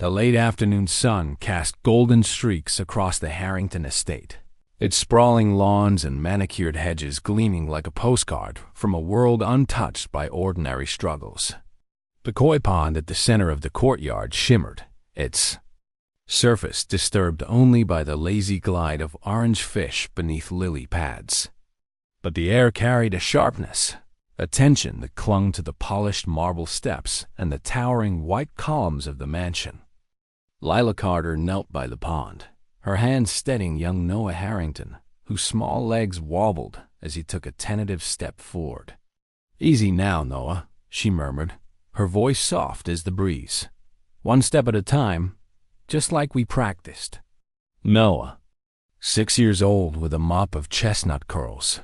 The late afternoon sun cast golden streaks across the Harrington estate, its sprawling lawns and manicured hedges gleaming like a postcard from a world untouched by ordinary struggles. The koi pond at the center of the courtyard shimmered, its surface disturbed only by the lazy glide of orange fish beneath lily pads. But the air carried a sharpness, a tension that clung to the polished marble steps and the towering white columns of the mansion. Lila Carter knelt by the pond, her hand steadying young Noah Harrington, whose small legs wobbled as he took a tentative step forward. "Easy now, Noah," she murmured, her voice soft as the breeze. "One step at a time, just like we practiced." Noah, 6 years old with a mop of chestnut curls,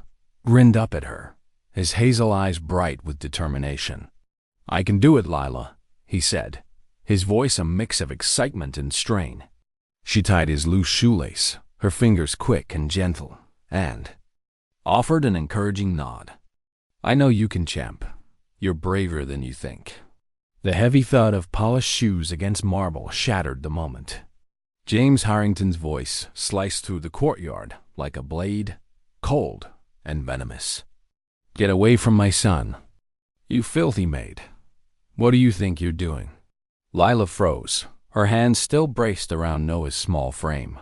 grinned up at her, his hazel eyes bright with determination. "I can do it, Lila," he said, his voice a mix of excitement and strain. She tied his loose shoelace, her fingers quick and gentle, and offered an encouraging nod. "I know you can, champ. You're braver than you think." The heavy thud of polished shoes against marble shattered the moment. James Harrington's voice sliced through the courtyard like a blade, cold and venomous. "Get away from my son. You filthy maid. What do you think you're doing?" Lila froze, her hands still braced around Noah's small frame.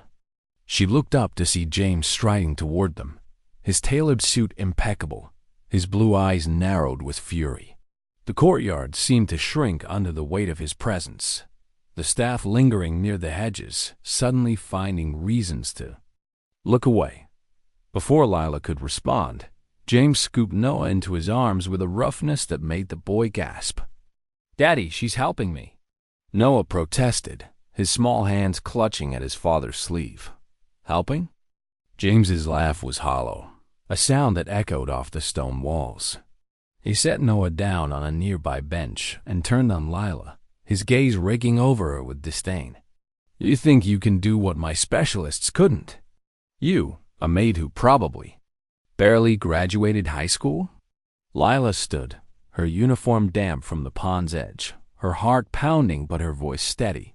She looked up to see James striding toward them, his tailored suit impeccable, his blue eyes narrowed with fury. The courtyard seemed to shrink under the weight of his presence, the staff lingering near the hedges, suddenly finding reasons to look away. Before Lila could respond, James scooped Noah into his arms with a roughness that made the boy gasp. "Daddy, she's helping me." Noah protested, his small hands clutching at his father's sleeve. "Helping?" James's laugh was hollow, a sound that echoed off the stone walls. He set Noah down on a nearby bench and turned on Lila, his gaze raking over her with disdain. "You think you can do what my specialists couldn't? You, a maid who probably barely graduated high school?" Lila stood, her uniform damp from the pond's edge, her heart pounding but her voice steady.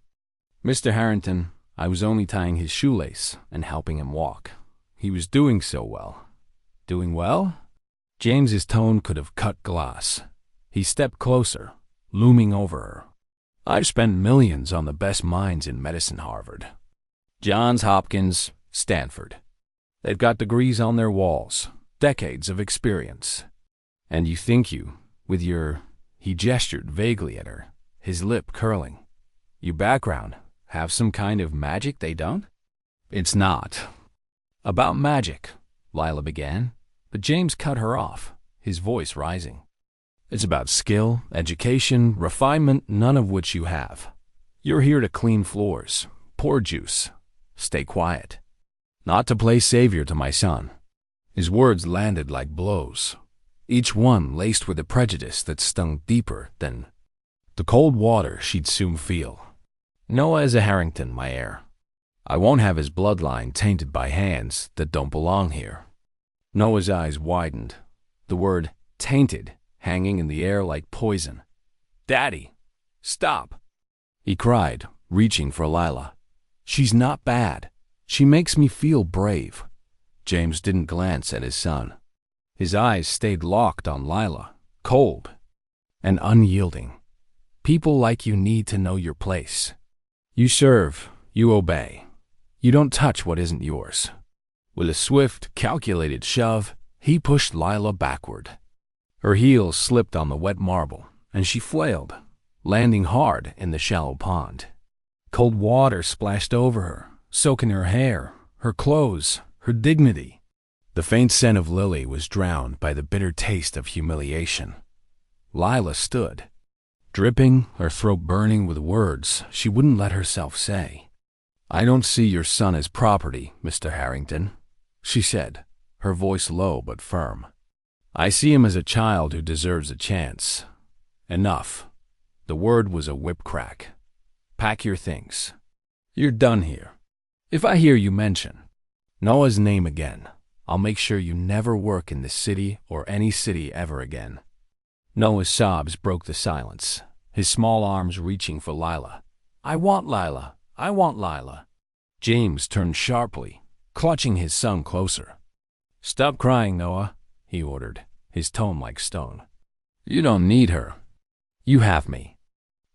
"Mr. Harrington, I was only tying his shoelace and helping him walk. He was doing so well." "Doing well?" James's tone could have cut glass. He stepped closer, looming over her. "I've spent millions on the best minds in medicine, Harvard, Johns Hopkins, Stanford. They've got degrees on their walls, decades of experience. And you think you, with your—" he gestured vaguely at her, his lip curling. "Your background, have some kind of magic they don't?" "It's not about magic," Lila began, but James cut her off, his voice rising. "It's about skill, education, refinement, none of which you have. You're here to clean floors, pour juice, stay quiet. Not to play savior to my son." His words landed like blows, each one laced with a prejudice that stung deeper than the cold water she'd soon feel. "Noah is a Harrington, my heir. I won't have his bloodline tainted by hands that don't belong here." Noah's eyes widened, the word tainted hanging in the air like poison. "Daddy, stop!" he cried, reaching for Lila. "She's not bad. She makes me feel brave." James didn't glance at his son. His eyes stayed locked on Lila, cold and unyielding. "People like you need to know your place. You serve, you obey. You don't touch what isn't yours." With a swift, calculated shove, he pushed Lila backward. Her heels slipped on the wet marble, and she flailed, landing hard in the shallow pond. Cold water splashed over her, soaking her hair, her clothes, her dignity. The faint scent of lily was drowned by the bitter taste of humiliation. Lila stood, dripping, her throat burning with words she wouldn't let herself say. "I don't see your son as property, Mr. Harrington," she said, her voice low but firm. "I see him as a child who deserves a chance." "Enough." The word was a whip crack. "Pack your things. You're done here. If I hear you mention Noah's name again, I'll make sure you never work in this city or any city ever again." Noah's sobs broke the silence, his small arms reaching for Lila, I want Lila. I want Lila. James turned sharply, clutching his son closer. Stop crying, Noah, he ordered, his tone like stone. You don't need her. You have me.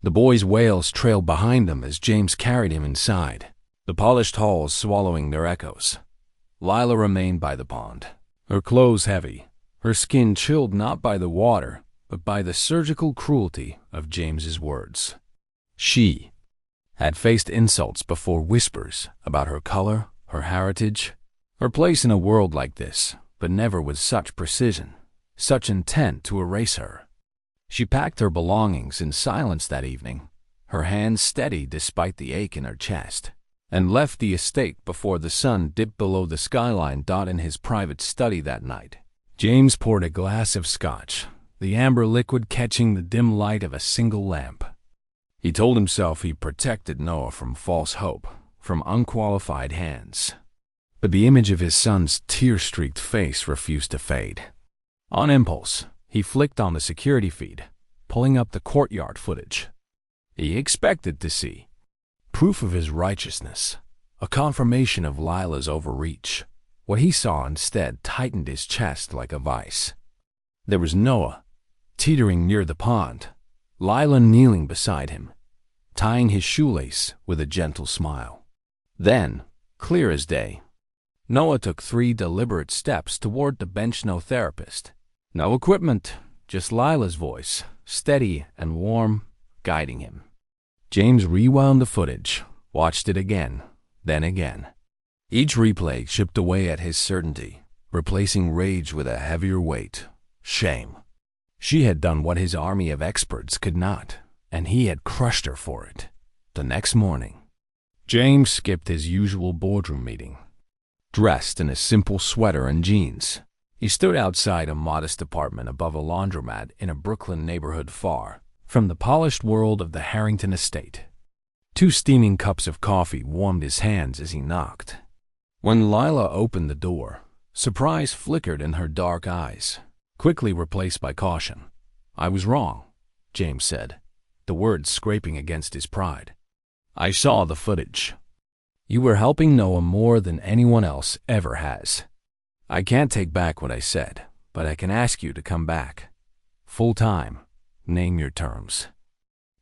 The boy's wails trailed behind them as James carried him inside, the polished halls swallowing their echoes. Lila remained by the pond, her clothes heavy, her skin chilled not by the water, but by the surgical cruelty of James's words. She had faced insults before, whispers about her color, her heritage, her place in a world like this, but never with such precision, such intent to erase her. She packed her belongings in silence that evening, her hands steady despite the ache in her chest, and left the estate before the sun dipped below the skyline. In his private study that night, James poured a glass of scotch, the amber liquid catching the dim light of a single lamp. He told himself he protected Noah from false hope, from unqualified hands. But the image of his son's tear-streaked face refused to fade. On impulse, he flicked on the security feed, pulling up the courtyard footage. He expected to see proof of his righteousness, a confirmation of Lila's overreach. What he saw instead tightened his chest like a vice. There was Noah, teetering near the pond, Lila kneeling beside him, tying his shoelace with a gentle smile. Then, clear as day, Noah took 3 deliberate steps toward the bench. No therapist, no equipment, just Lila's voice, steady and warm, guiding him. James rewound the footage, watched it again, then again. Each replay chipped away at his certainty, replacing rage with a heavier weight, shame. She had done what his army of experts could not, and he had crushed her for it. The next morning, James skipped his usual boardroom meeting. Dressed in a simple sweater and jeans, he stood outside a modest apartment above a laundromat in a Brooklyn neighborhood far from the polished world of the Harrington estate. 2 steaming cups of coffee warmed his hands as he knocked. When Lila opened the door, surprise flickered in her dark eyes, quickly replaced by caution. I was wrong, James said, the words scraping against his pride. I saw the footage. You were helping Noah more than anyone else ever has. I can't take back what I said, but I can ask you to come back. Full time. Name your terms.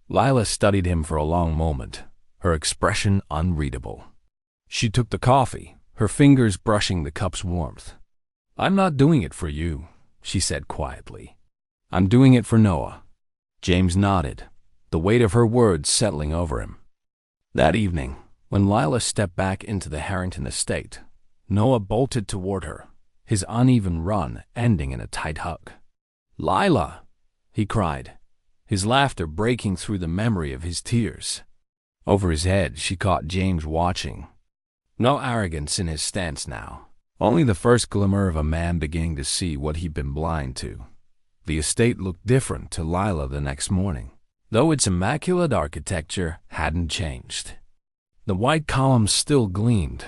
Lila studied him for a long moment, her expression unreadable. She took the coffee, her fingers brushing the cup's warmth. I'm not doing it for you, she said quietly. I'm doing it for Noah. James nodded, the weight of her words settling over him. That evening, when Lila stepped back into the Harrington estate, Noah bolted toward her, his uneven run ending in a tight hug. Lila, he cried, his laughter breaking through the memory of his tears. Over his head, she caught James watching. No arrogance in his stance now, only the first glimmer of a man beginning to see what he'd been blind to. The estate looked different to Lila the next morning, though its immaculate architecture hadn't changed. The white columns still gleamed,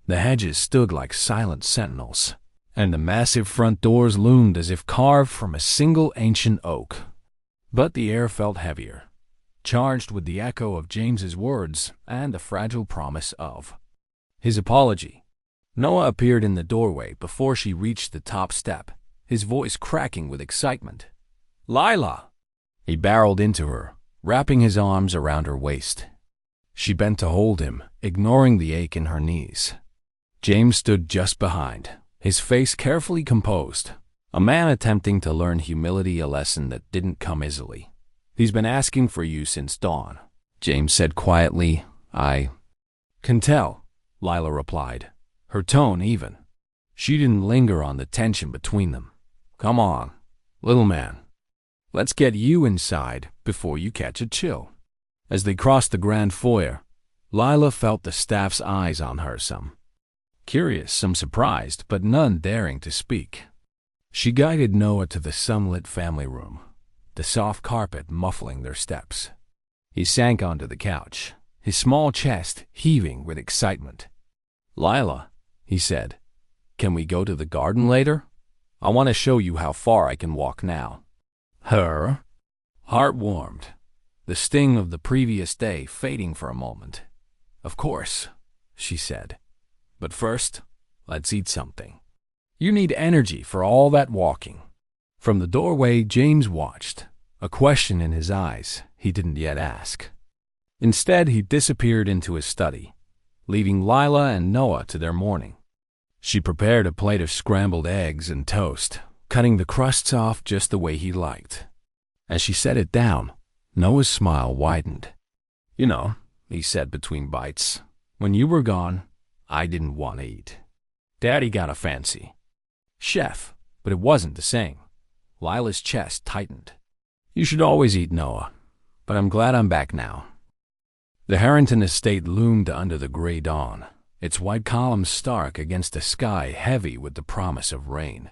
the hedges stood like silent sentinels, and the massive front doors loomed as if carved from a single ancient oak. But the air felt heavier, charged with the echo of James's words and the fragile promise of his apology. Noah appeared in the doorway before she reached the top step, his voice cracking with excitement. Lila! He barreled into her, wrapping his arms around her waist. She bent to hold him, ignoring the ache in her knees. James stood just behind, his face carefully composed, a man attempting to learn humility, a lesson that didn't come easily. He's been asking for you since dawn, James said quietly. I can tell, Lila replied, her tone even. She didn't linger on the tension between them. Come on, little man. Let's get you inside before you catch a chill. As they crossed the grand foyer, Lila felt the staff's eyes on her, some curious, some surprised, but none daring to speak. She guided Noah to the sunlit family room, the soft carpet muffling their steps. He sank onto the couch, his small chest heaving with excitement. Lila, he said, can we go to the garden later? I want to show you how far I can walk now. Her heart warmed. the sting of the previous day fading for a moment. "Of course," she said. "But first, let's eat something. You need energy for all that walking." From the doorway, James watched, a question in his eyes he didn't yet ask. Instead, he disappeared into his study, leaving Lila and Noah to their morning. She prepared a plate of scrambled eggs and toast, cutting the crusts off just the way he liked. As she set it down, Noah's smile widened. "You know," he said between bites, "when you were gone, I didn't want to eat. Daddy got a fancy chef, but it wasn't the same." Lila's chest tightened. "You should always eat, Noah, but I'm glad I'm back now." The Harrington estate loomed under the gray dawn, its white columns stark against a sky heavy with the promise of rain.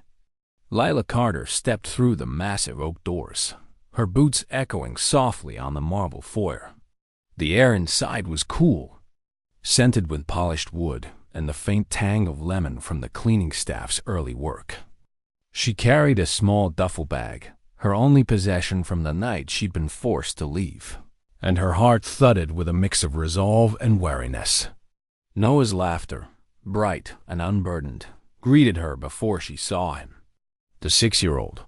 Lila Carter stepped through the massive oak doors, her boots echoing softly on the marble foyer. The air inside was cool, scented with polished wood and the faint tang of lemon from the cleaning staff's early work. She carried a small duffel bag, her only possession from the night she'd been forced to leave, and her heart thudded with a mix of resolve and wariness. Noah's laughter, bright and unburdened, greeted her before she saw him. The 6-year-old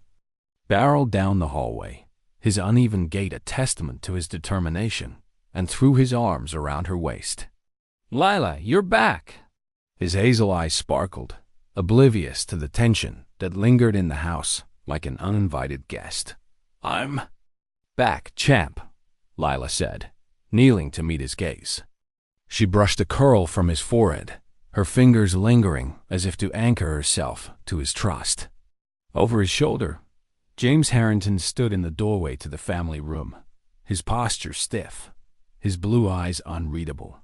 barreled down the hallway, his uneven gait a testament to his determination, and threw his arms around her waist. "Lila, you're back!" His hazel eyes sparkled, oblivious to the tension that lingered in the house like an uninvited guest. "I'm back, champ," Lila said, kneeling to meet his gaze. She brushed a curl from his forehead, her fingers lingering as if to anchor herself to his trust. Over his shoulder, James Harrington stood in the doorway to the family room, his posture stiff, his blue eyes unreadable.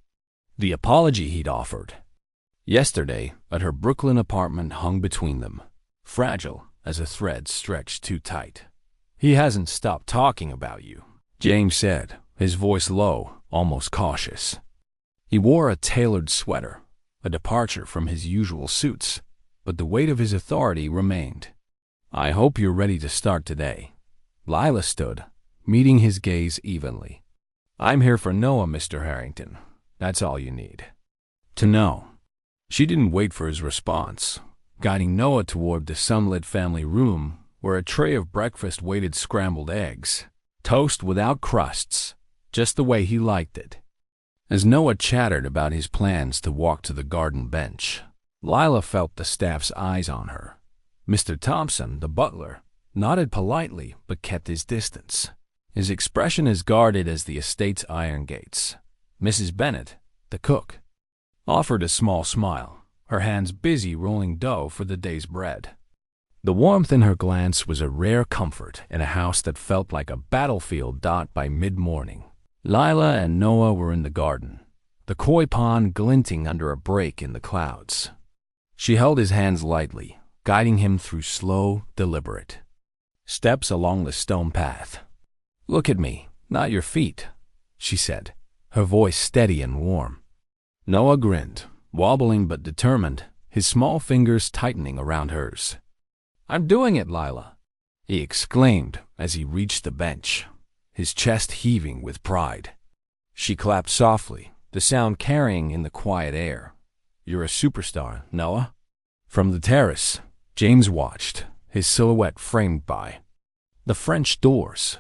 The apology he'd offered yesterday at her Brooklyn apartment hung between them, fragile as a thread stretched too tight. "He hasn't stopped talking about you," James said, his voice low, almost cautious. He wore a tailored sweater, a departure from his usual suits, but the weight of his authority remained. "I hope you're ready to start today." Lila stood, meeting his gaze evenly. "I'm here for Noah, Mr. Harrington. That's all you need to know." She didn't wait for his response, guiding Noah toward the sunlit family room where a tray of breakfast waited: scrambled eggs, toast without crusts, just the way he liked it. As Noah chattered about his plans to walk to the garden bench, Lila felt the staff's eyes on her. Mr. Thompson, the butler, nodded politely but kept his distance, his expression as guarded as the estate's iron gates. Mrs. Bennet, the cook, offered a small smile, her hands busy rolling dough for the day's bread. The warmth in her glance was a rare comfort in a house that felt like a battlefield dot by mid-morning. Lila and Noah were in the garden, the koi pond glinting under a break in the clouds. She held his hands lightly, guiding him through slow, deliberate steps along the stone path. "Look at me, not your feet," she said, her voice steady and warm. Noah grinned, wobbling but determined, his small fingers tightening around hers. "I'm doing it, Lila," he exclaimed as he reached the bench, his chest heaving with pride. She clapped softly, the sound carrying in the quiet air. "You're a superstar, Noah." From the terrace, James watched, his silhouette framed by the French doors.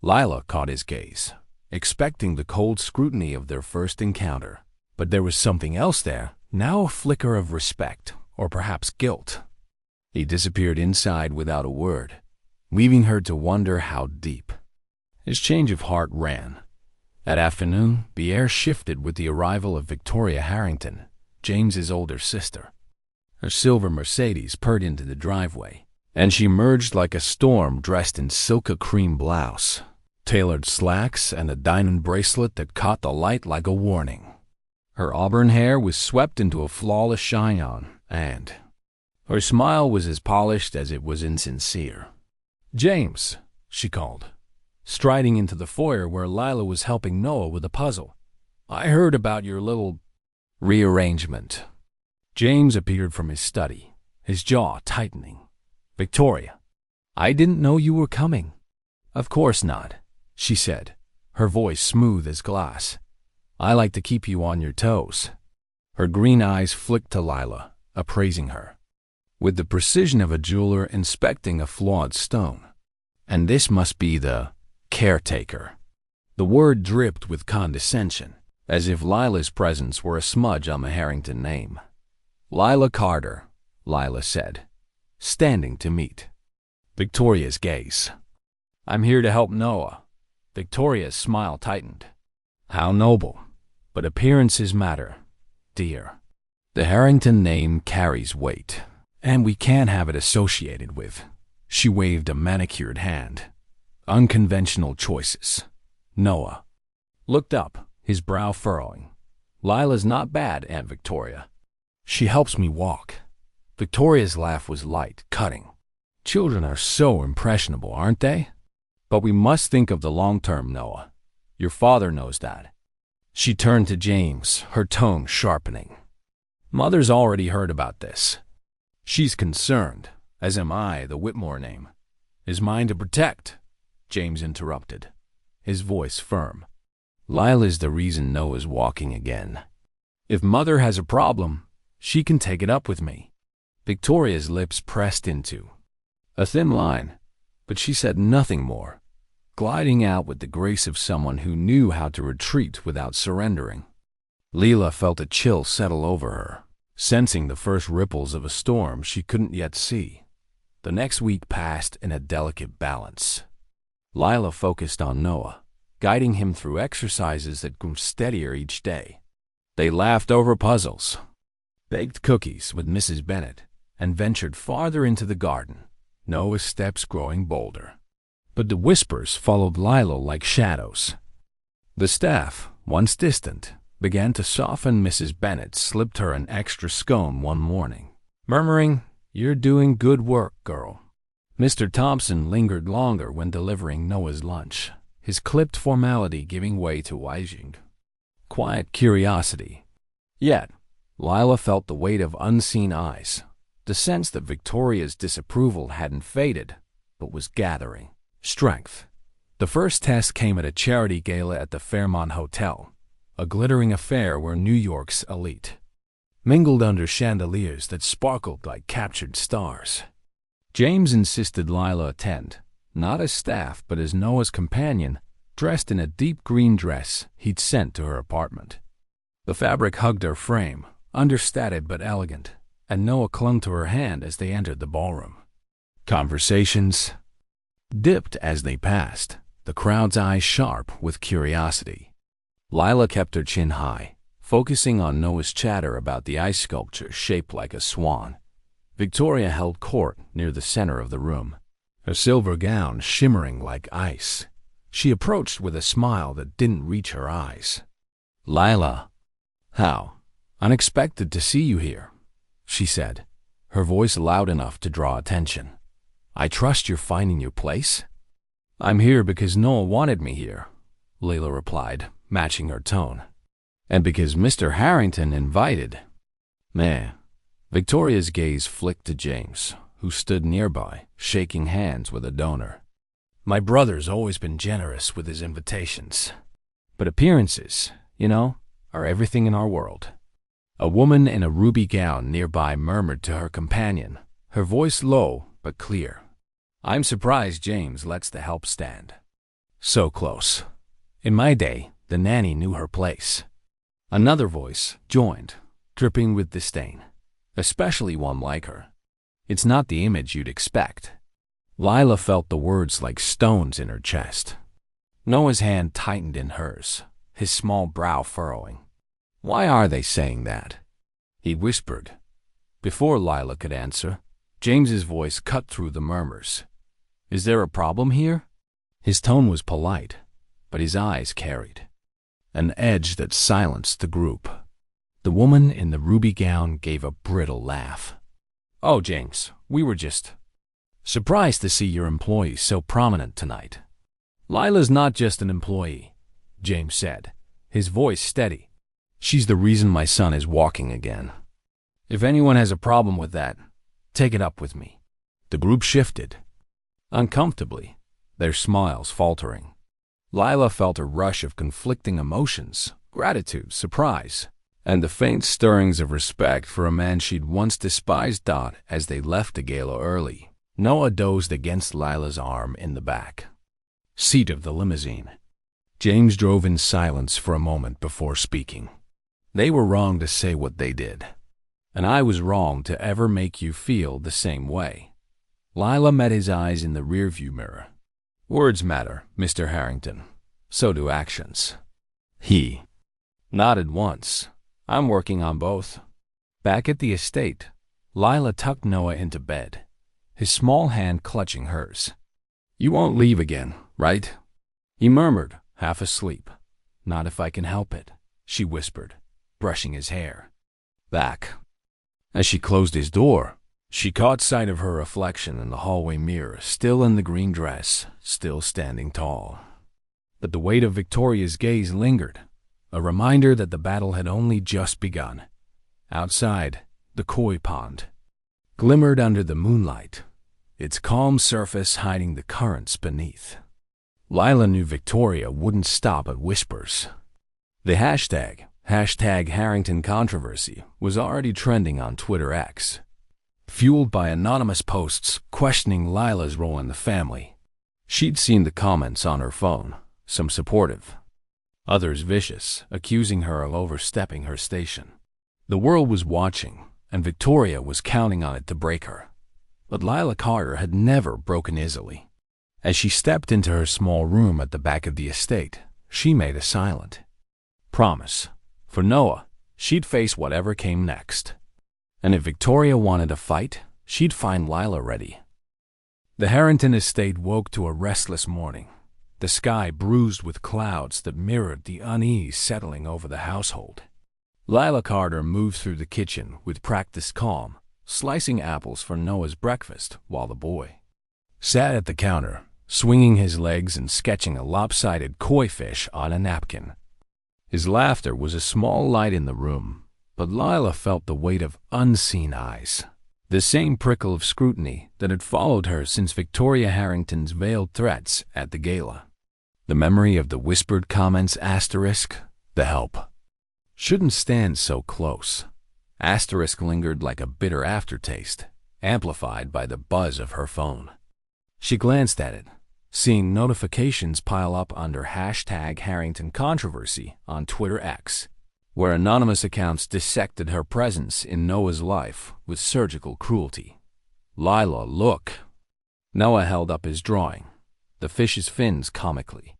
Lila caught his gaze, expecting the cold scrutiny of their first encounter. But there was something else there, now a flicker of respect, or perhaps guilt. He disappeared inside without a word, leaving her to wonder how deep his change of heart ran. That afternoon, the air shifted with the arrival of Victoria Harrington, James's older sister. Her silver Mercedes purred into the driveway, and she emerged like a storm dressed in silk cream blouse, tailored slacks, and a diamond bracelet that caught the light like a warning. Her auburn hair was swept into a flawless chignon, and her smile was as polished as it was insincere. "James," she called, striding into the foyer where Lila was helping Noah with a puzzle. "I heard about your little rearrangement." James appeared from his study, his jaw tightening. "Victoria, I didn't know you were coming." "Of course not," she said, her voice smooth as glass. "I like to keep you on your toes." Her green eyes flicked to Lila, appraising her with the precision of a jeweler inspecting a flawed stone. "And this must be the caretaker." The word dripped with condescension, as if Lila's presence were a smudge on the Harrington name. "Lila Carter," Lila said, standing to meet Victoria's gaze. "I'm here to help Noah." Victoria's smile tightened. "How noble. But appearances matter, dear. The Harrington name carries weight, and we can't have it associated with—" She waved a manicured hand. "Unconventional choices." Noah looked up, his brow furrowing. "Lila's not bad, Aunt Victoria. She helps me walk." Victoria's laugh was light, cutting. "Children are so impressionable, aren't they? But we must think of the long term, Noah. Your father knows that." She turned to James, her tone sharpening. "Mother's already heard about this. She's concerned, as am I. The Whitmore name is mine to protect," James interrupted, his voice firm. "Lila's the reason Noah's walking again. If Mother has a problem, she can take it up with me." Victoria's lips pressed into a thin line, but she said nothing more, gliding out with the grace of someone who knew how to retreat without surrendering. Lila felt a chill settle over her, sensing the first ripples of a storm she couldn't yet see. The next week passed in a delicate balance. Lila focused on Noah, guiding him through exercises that grew steadier each day. They laughed over puzzles, baked cookies with Mrs. Bennet, and ventured farther into the garden, Noah's steps growing bolder. But the whispers followed Lila like shadows. The staff, once distant, began to soften. Mrs. Bennet slipped her an extra scone one morning, murmuring, "You're doing good work, girl." Mr. Thompson lingered longer when delivering Noah's lunch, his clipped formality giving way to waging quiet curiosity. Yet, Lila felt the weight of unseen eyes, the sense that Victoria's disapproval hadn't faded, but was gathering strength. The first test came at a charity gala at the Fairmont Hotel, a glittering affair where New York's elite mingled under chandeliers that sparkled like captured stars. James insisted Lila attend, not as staff but as Noah's companion, dressed in a deep green dress he'd sent to her apartment. The fabric hugged her frame, understated but elegant, and Noah clung to her hand as they entered the ballroom. Conversations dipped as they passed, the crowd's eyes sharp with curiosity. Lila kept her chin high, focusing on Noah's chatter about the ice sculpture shaped like a swan. Victoria held court near the center of the room, her silver gown shimmering like ice. She approached with a smile that didn't reach her eyes. "Lila, how unexpected to see you here," she said, her voice loud enough to draw attention. "I trust you're finding your place?" "I'm here because Noah wanted me here," Lila replied, matching her tone. "And because Mr. Harrington invited." "Meh." Victoria's gaze flicked to James, who stood nearby, shaking hands with a donor. "My brother's always been generous with his invitations. But appearances, are everything in our world." A woman in a ruby gown nearby murmured to her companion, her voice low but clear, "I'm surprised James lets the help stand so close. In my day, the nanny knew her place." Another voice joined, dripping with disdain, especially one like her. "It's not the image you'd expect." Lila felt the words like stones in her chest. Noah's hand tightened in hers, his small brow furrowing. "Why are they saying that?" he whispered. Before Lila could answer, James's voice cut through the murmurs. "Is there a problem here?" His tone was polite, but his eyes carried an edge that silenced the group. The woman in the ruby gown gave a brittle laugh. "Oh, James, we were just surprised to see your employee so prominent tonight." "Lila's not just an employee," James said, his voice steady. "She's the reason my son is walking again. If anyone has a problem with that, take it up with me." The group shifted uncomfortably, their smiles faltering. Lila felt a rush of conflicting emotions, gratitude, surprise, and the faint stirrings of respect for a man she'd once despised. As they left the gala early, Noah dozed against Lila's arm in the back seat of the limousine. James drove in silence for a moment before speaking. They were wrong to say what they did, and I was wrong to ever make you feel the same way. Lila met his eyes in the rearview mirror. Words matter, Mr. Harrington. So do actions. He nodded once. I'm working on both. Back at the estate, Lila tucked Noah into bed, his small hand clutching hers. You won't leave again, right? He murmured, half asleep. Not if I can help it, she whispered, brushing his hair back. As she closed his door, she caught sight of her reflection in the hallway mirror, still in the green dress, still standing tall. But the weight of Victoria's gaze lingered, a reminder that the battle had only just begun. Outside, the koi pond glimmered under the moonlight, its calm surface hiding the currents beneath. Lila knew Victoria wouldn't stop at whispers. The hashtag Harrington controversy was already trending on Twitter X, fueled by anonymous posts questioning Lila's role in the family. She'd seen the comments on her phone, some supportive, others vicious, accusing her of overstepping her station. The world was watching, and Victoria was counting on it to break her. But Lila Carter had never broken easily. As she stepped into her small room at the back of the estate, she made a silent promise. For Noah, she'd face whatever came next. And if Victoria wanted a fight, she'd find Lila ready. The Harrington estate woke to a restless morning, the sky bruised with clouds that mirrored the unease settling over the household. Lila Carter moved through the kitchen with practiced calm, slicing apples for Noah's breakfast while the boy sat at the counter, swinging his legs and sketching a lopsided koi fish on a napkin. His laughter was a small light in the room, but Lila felt the weight of unseen eyes, the same prickle of scrutiny that had followed her since Victoria Harrington's veiled threats at the gala. The memory of the whispered comments the help shouldn't stand so close. Lingered like a bitter aftertaste, amplified by the buzz of her phone. She glanced at it, seeing notifications pile up under hashtag Harrington controversy on Twitter X, where anonymous accounts dissected her presence in Noah's life with surgical cruelty. Lila, look. Noah held up his drawing, the fish's fins comically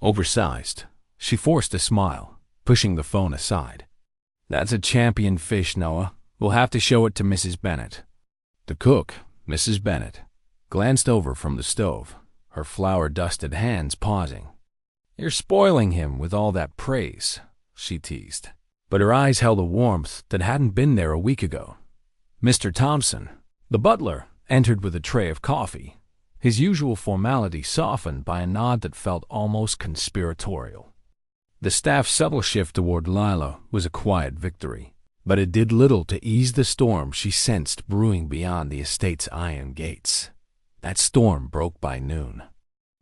oversized. She forced a smile, pushing the phone aside. That's a champion fish, Noah. We'll have to show it to Mrs. Bennett. The cook, Mrs. Bennett, glanced over from the stove, her flour-dusted hands pausing. You're spoiling him with all that praise, she teased. But her eyes held a warmth that hadn't been there a week ago. Mr. Thompson, the butler, entered with a tray of coffee, his usual formality softened by a nod that felt almost conspiratorial. The staff's subtle shift toward Lila was a quiet victory, but it did little to ease the storm she sensed brewing beyond the estate's iron gates. That storm broke by noon.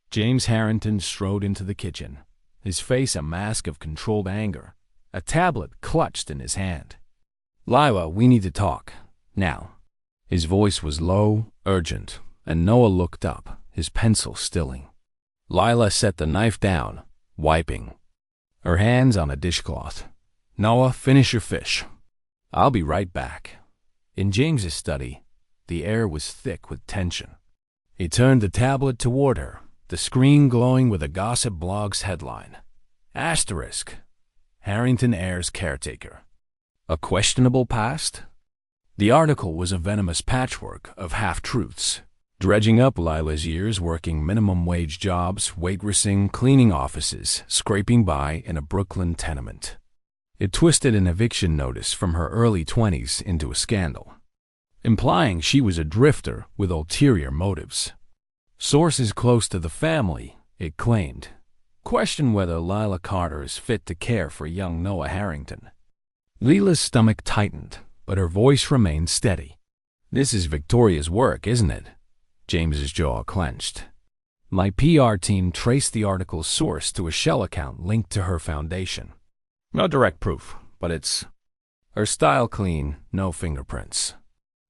James Harrington strode into the kitchen, his face a mask of controlled anger, a tablet clutched in his hand. Lila, we need to talk, now. His voice was low, urgent, and Noah looked up, his pencil stilling. Lila set the knife down, wiping her hands on a dishcloth. Noah, finish your fish. I'll be right back. In James's study, the air was thick with tension. He turned the tablet toward her, the screen glowing with a gossip blog's headline. Harrington heirs caretaker. A questionable past? The article was a venomous patchwork of half-truths, dredging up Lila's years working minimum-wage jobs, waitressing, cleaning offices, scraping by in a Brooklyn tenement. It twisted an eviction notice from her early 20s into a scandal, implying she was a drifter with ulterior motives. Sources close to the family, it claimed, question whether Lila Carter is fit to care for young Noah Harrington. Lila's stomach tightened, but her voice remained steady. This is Victoria's work, isn't it? James's jaw clenched. My PR team traced the article's source to a shell account linked to her foundation. No direct proof, but it's her style clean, no fingerprints.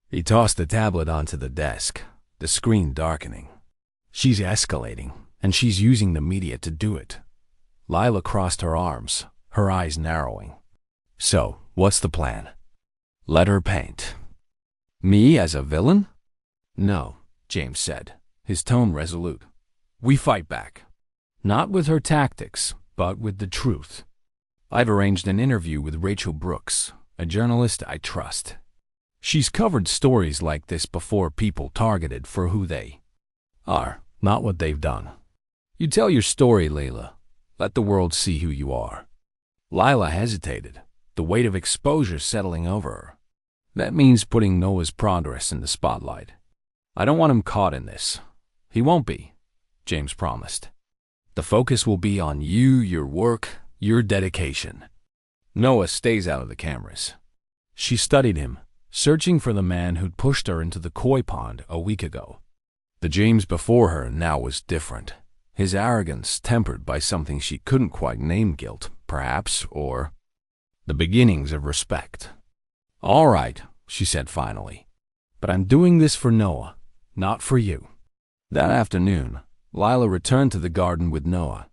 He tossed the tablet onto the desk, the screen darkening. She's escalating, and she's using the media to do it. Lila crossed her arms, her eyes narrowing. So, what's the plan? Let her paint. Me as a villain? No, James said, his tone resolute. We fight back. Not with her tactics, but with the truth. I've arranged an interview with Rachel Brooks, a journalist I trust. She's covered stories like this before, people targeted for who they are, not what they've done. You tell your story, Lila. Let the world see who you are. Lila hesitated, the weight of exposure settling over her. That means putting Noah's progress in the spotlight. I don't want him caught in this. He won't be, James promised. The focus will be on you, your work, your dedication. Noah stays out of the cameras. She studied him, searching for the man who'd pushed her into the koi pond a week ago. The James before her now was different. His arrogance tempered by something she couldn't quite name, guilt, perhaps, or the beginnings of respect. All right, she said finally. But I'm doing this for Noah, not for you. That afternoon, Lila returned to the garden with Noah,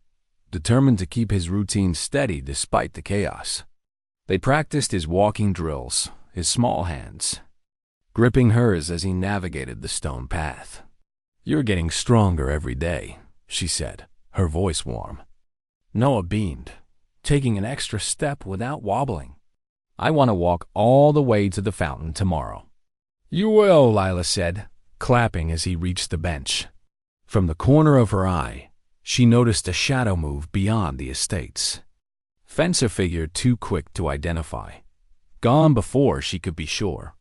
determined to keep his routine steady despite the chaos. They practiced his walking drills, his small hands, gripping hers as he navigated the stone path. You're getting stronger every day, she said, her voice warm. Noah beamed, taking an extra step without wobbling. I want to walk all the way to the fountain tomorrow. You will, Lila said, clapping as he reached the bench. From the corner of her eye, she noticed a shadow move beyond the estates. Fencer figure too quick to identify. Gone before she could be sure.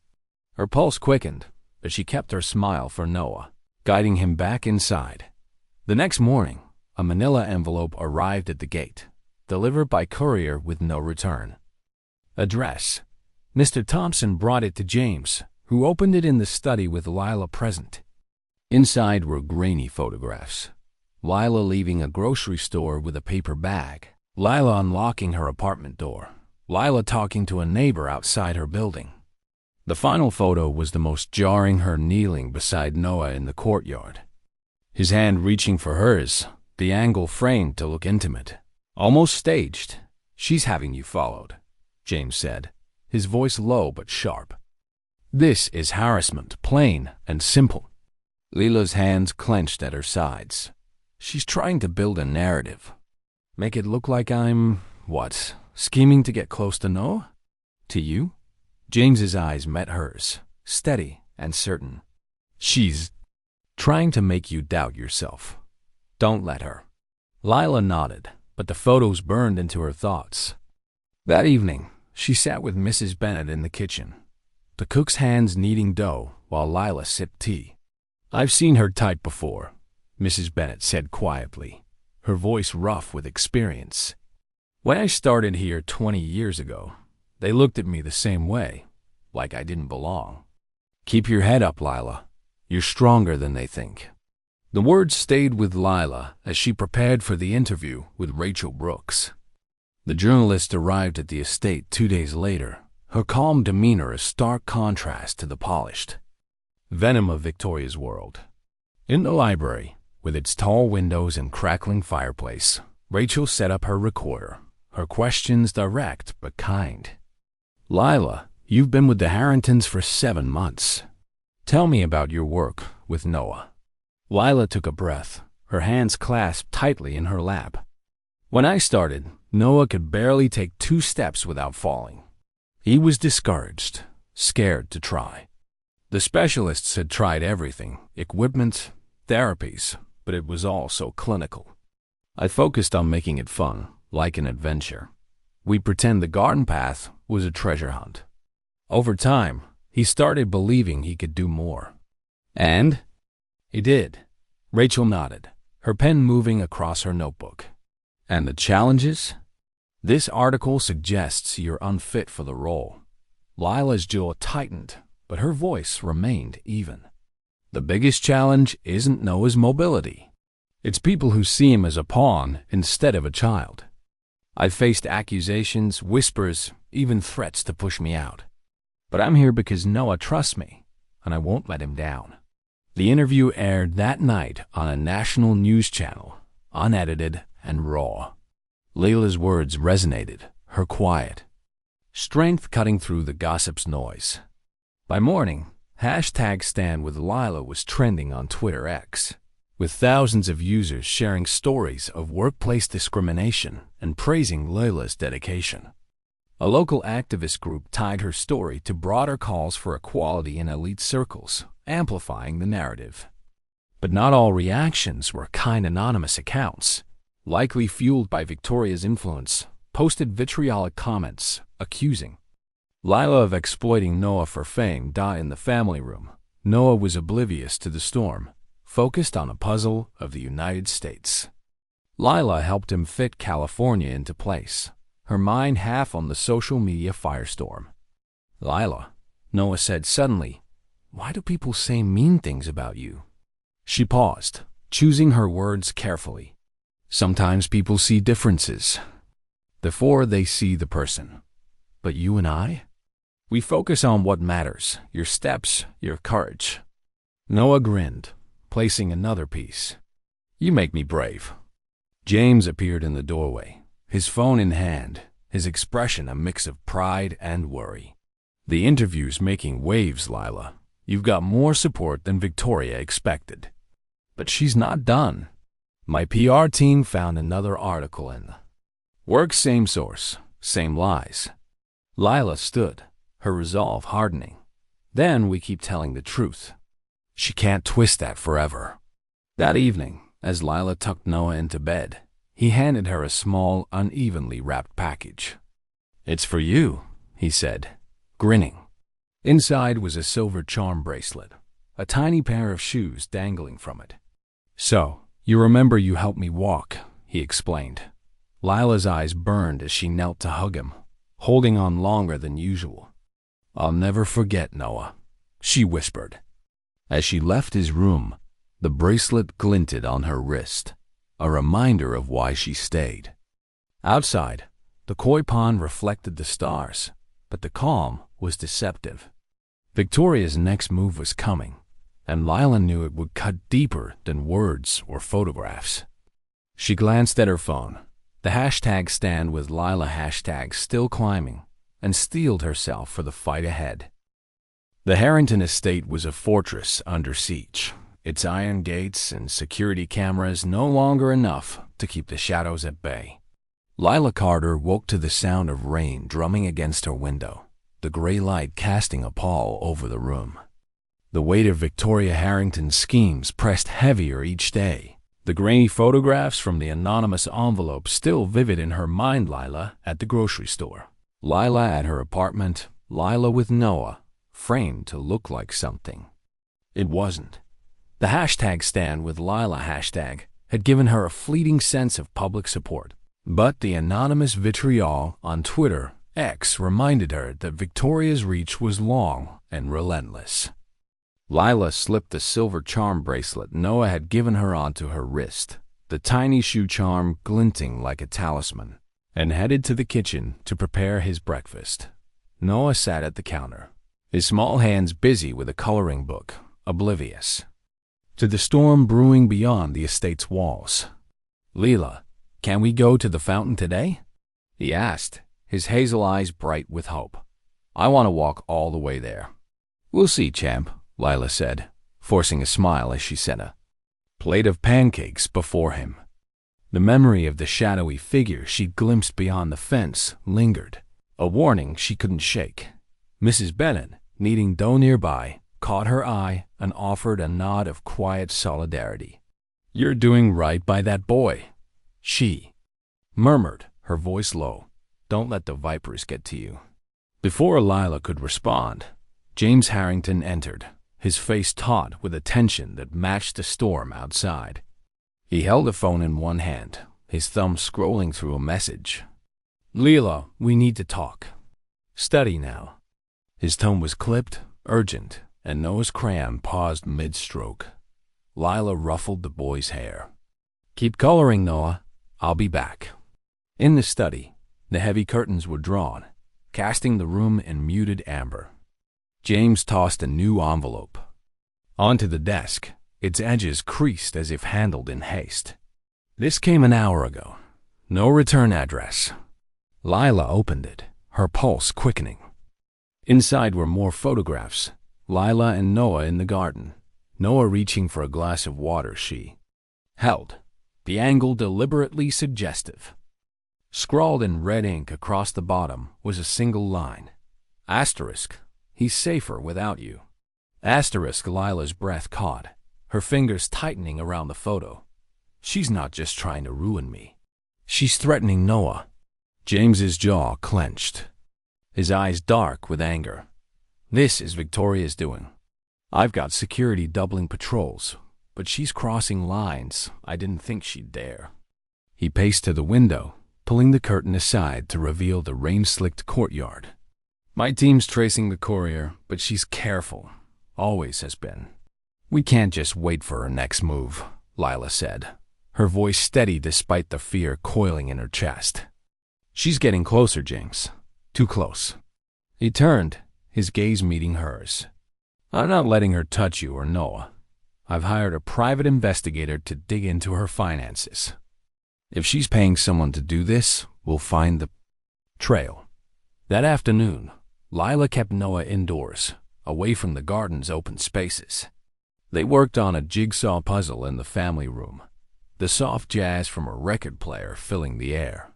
Her pulse quickened, but she kept her smile for Noah, guiding him back inside. The next morning, a manila envelope arrived at the gate, delivered by courier with no return. Address. Mr. Thompson brought it to James, who opened it in the study with Lila present. Inside were grainy photographs. Lila leaving a grocery store with a paper bag. Lila unlocking her apartment door. Lila talking to a neighbor outside her building. The final photo was the most jarring, her kneeling beside Noah in the courtyard. His hand reaching for hers, the angle framed to look intimate. Almost staged. She's having you followed, James said, his voice low but sharp. This is harassment, plain and simple. Lila's hands clenched at her sides. She's trying to build a narrative. Make it look like I'm, scheming to get close to Noah? To you? James's eyes met hers, steady and certain. She's trying to make you doubt yourself. Don't let her. Lila nodded, but the photos burned into her thoughts. That evening, she sat with Mrs. Bennet in the kitchen, the cook's hands kneading dough while Lila sipped tea. I've seen her type before, Mrs. Bennet said quietly, her voice rough with experience. When I started here 20 years ago, they looked at me the same way, like I didn't belong. Keep your head up, Lila. You're stronger than they think. The words stayed with Lila as she prepared for the interview with Rachel Brooks. The journalist arrived at the estate 2 days later, her calm demeanor a stark contrast to the polished venom of Victoria's world. In the library, with its tall windows and crackling fireplace, Rachel set up her recorder, her questions direct but kind. Lila, you've been with the Harringtons for 7 months. Tell me about your work with Noah. Lila took a breath, her hands clasped tightly in her lap. When I started, Noah could barely take 2 steps without falling. He was discouraged, scared to try. The specialists had tried everything, equipment, therapies, but it was all so clinical. I focused on making it fun, like an adventure. We pretend the garden path was a treasure hunt. Over time, he started believing he could do more. And he did. Rachel nodded, her pen moving across her notebook. And the challenges? This article suggests you're unfit for the role. Lila's jaw tightened, but her voice remained even. The biggest challenge isn't Noah's mobility. It's people who see him as a pawn instead of a child. I've faced accusations, whispers, even threats to push me out. But I'm here because Noah trusts me, and I won't let him down." The interview aired that night on a national news channel, unedited and raw. Lila's words resonated, her quiet strength cutting through the gossip's noise. By morning, #StandWithLila was trending on Twitter X, with thousands of users sharing stories of workplace discrimination and praising Lila's dedication. A local activist group tied her story to broader calls for equality in elite circles, amplifying the narrative. But not all reactions were kind. Anonymous accounts, likely fueled by Victoria's influence, posted vitriolic comments accusing Lila of exploiting Noah for fame. In the family room, Noah was oblivious to the storm, focused on a puzzle of the United States. Lila helped him fit California into place, her mind half on the social media firestorm. "Lila," Noah said suddenly, "why do people say mean things about you?" She paused, choosing her words carefully. "Sometimes people see differences before they see the person. But you and I? We focus on what matters, your steps, your courage." Noah grinned, placing another piece. "You make me brave." James appeared in the doorway, his phone in hand, his expression a mix of pride and worry. "The interview's making waves, Lila. You've got more support than Victoria expected." But she's not done. My PR team found another article in the work. Same source, same lies. Lila stood, her resolve hardening. "Then we keep telling the truth. She can't twist that forever." That evening, as Lila tucked Noah into bed, he handed her a small, unevenly wrapped package. "It's for you," he said, grinning. Inside was a silver charm bracelet, a tiny pair of shoes dangling from it. "So, you remember you helped me walk," he explained. Lila's eyes burned as she knelt to hug him, holding on longer than usual. "I'll never forget, Noah," she whispered. As she left his room, the bracelet glinted on her wrist, a reminder of why she stayed. Outside, the koi pond reflected the stars, but the calm was deceptive. Victoria's next move was coming, and Lila knew it would cut deeper than words or photographs. She glanced at her phone, the #StandWithLila hashtag still climbing, and steeled herself for the fight ahead. The Harrington estate was a fortress under siege, its iron gates and security cameras no longer enough to keep the shadows at bay. Lila Carter woke to the sound of rain drumming against her window, the gray light casting a pall over the room. The weight of Victoria Harrington's schemes pressed heavier each day, the grainy photographs from the anonymous envelope still vivid in her mind. Lila at the grocery store, Lila at her apartment, Lila with Noah, framed to look like something. It wasn't. The #StandWithLila hashtag had given her a fleeting sense of public support, but the anonymous vitriol on Twitter X reminded her that Victoria's reach was long and relentless. Lila slipped the silver charm bracelet Noah had given her onto her wrist, the tiny shoe charm glinting like a talisman, and headed to the kitchen to prepare his breakfast. Noah sat at the counter, his small hands busy with a coloring book, oblivious to the storm brewing beyond the estate's walls. "Lila, can we go to the fountain today?" he asked, his hazel eyes bright with hope. "I want to walk all the way there." "We'll see, champ," Lila said, forcing a smile as she set a plate of pancakes before him. The memory of the shadowy figure she'd glimpsed beyond the fence lingered, a warning she couldn't shake. Mrs. Bennet, kneading dough nearby, caught her eye and offered a nod of quiet solidarity. "You're doing right by that boy," she murmured, her voice low. "Don't let the vipers get to you." Before Lila could respond, James Harrington entered, his face taut with a tension that matched the storm outside. He held a phone in one hand, his thumb scrolling through a message. "Lila, we need to talk. Study now." His tone was clipped, urgent, and Noah's crayon paused mid-stroke. Lila ruffled the boy's hair. Keep coloring, Noah. I'll be back. In the study, the heavy curtains were drawn, casting the room in muted amber. James tossed a new envelope onto the desk, its edges creased as if handled in haste. This came an hour ago. No return address. Lila opened it, her pulse quickening. Inside were more photographs. Lila and Noah in the garden, Noah reaching for a glass of water she held, the angle deliberately suggestive. Scrawled in red ink across the bottom was a single line. Asterisk, he's safer without you. Asterisk, Lila's breath caught, her fingers tightening around the photo. She's not just trying to ruin me. She's threatening Noah. James's jaw clenched, his eyes dark with anger. This is Victoria's doing. I've got security doubling patrols, but she's crossing lines I didn't think she'd dare. He paced to the window, pulling the curtain aside to reveal the rain-slicked courtyard. My team's tracing the courier, but she's careful. Always has been. We can't just wait for her next move, Lila said, her voice steady despite the fear coiling in her chest. She's getting closer, James. Too close. He turned, his gaze meeting hers. I'm not letting her touch you or Noah. I've hired a private investigator to dig into her finances. If she's paying someone to do this, we'll find the trail. That afternoon, Lila kept Noah indoors, away from the garden's open spaces. They worked on a jigsaw puzzle in the family room, the soft jazz from a record player filling the air.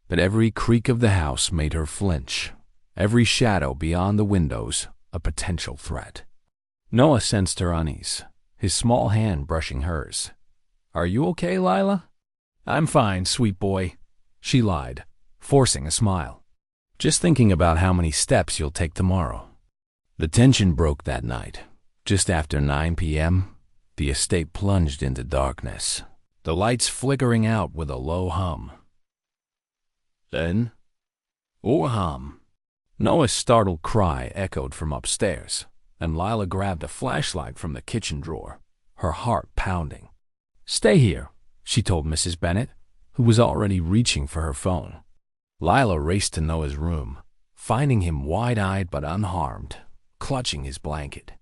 But every creak of the house made her flinch, every shadow beyond the windows a potential threat. Noah sensed her unease, his small hand brushing hers. Are you okay, Lila? I'm fine, sweet boy, she lied, forcing a smile. Just thinking about how many steps you'll take tomorrow. The tension broke that night. Just after 9 p.m., the estate plunged into darkness, the lights flickering out with a low hum. Then, oh hum. Noah's startled cry echoed from upstairs, and Lila grabbed a flashlight from the kitchen drawer, her heart pounding. Stay here, she told Mrs. Bennet, who was already reaching for her phone. Lila raced to Noah's room, finding him wide-eyed but unharmed, clutching his blanket.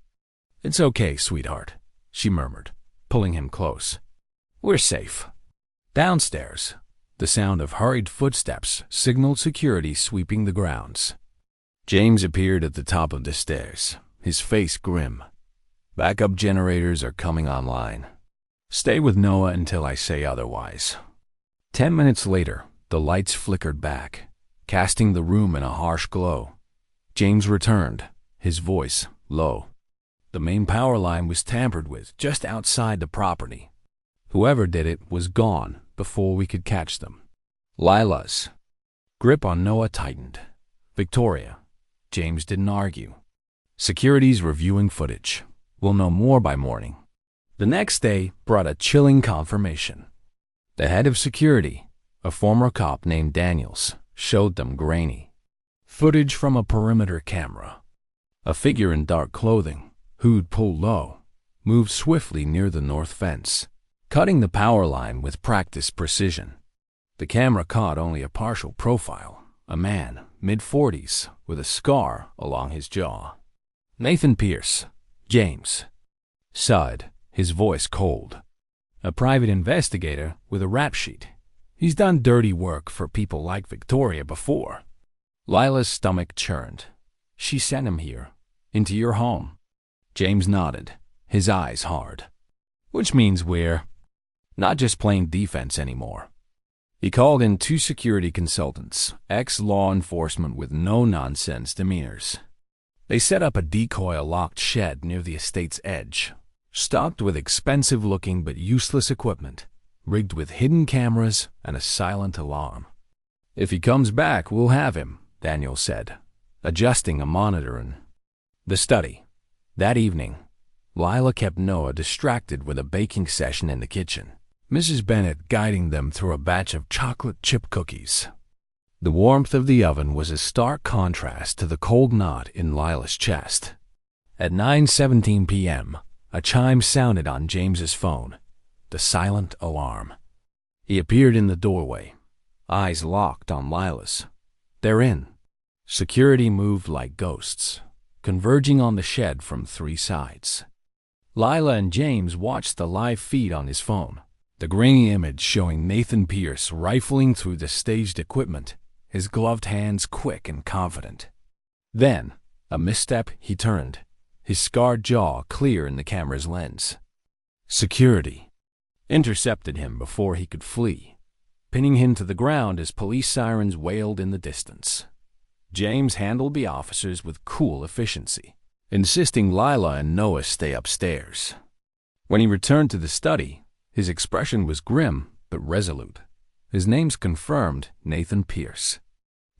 It's okay, sweetheart, she murmured, pulling him close. We're safe. Downstairs, the sound of hurried footsteps signaled security sweeping the grounds. James appeared at the top of the stairs, his face grim. Backup generators are coming online. Stay with Noah until I say otherwise. 10 minutes later, the lights flickered back, casting the room in a harsh glow. James returned, his voice low. The main power line was tampered with just outside the property. Whoever did it was gone before we could catch them. Lila's grip on Noah tightened. Victoria. James didn't argue. Security's reviewing footage. We'll know more by morning. The next day brought a chilling confirmation. The head of security, a former cop named Daniels, showed them grainy footage from a perimeter camera. A figure in dark clothing, hood pulled low, moved swiftly near the north fence, cutting the power line with practiced precision. The camera caught only a partial profile, a man, mid-40s, with a scar along his jaw. Nathan Pierce, James. Sighed, his voice cold. A private investigator with a rap sheet. He's done dirty work for people like Victoria before. Lila's stomach churned. She sent him here, into your home. James nodded, his eyes hard. Which means we're not just playing defense anymore. He called in 2 security consultants, ex-law enforcement with no-nonsense demeanors. They set up a decoy-locked shed near the estate's edge, stocked with expensive-looking but useless equipment, rigged with hidden cameras and a silent alarm. If he comes back, we'll have him, Daniel said, adjusting a monitor in the study. That evening, Lila kept Noah distracted with a baking session in the kitchen, Mrs. Bennet guiding them through a batch of chocolate chip cookies. The warmth of the oven was a stark contrast to the cold knot in Lila's chest. At 9:17 p.m., a chime sounded on James's phone, the silent alarm. He appeared in the doorway, eyes locked on Lila's. "They're in." Security moved like ghosts, converging on the shed from 3 sides. Lila and James watched the live feed on his phone, the grainy image showing Nathan Pierce rifling through the staged equipment, his gloved hands quick and confident. Then, a misstep, he turned, his scarred jaw clear in the camera's lens. Security intercepted him before he could flee, pinning him to the ground as police sirens wailed in the distance. James handled the officers with cool efficiency, insisting Lila and Noah stay upstairs. When he returned to the study, his expression was grim but resolute. His name's confirmed, Nathan Pierce.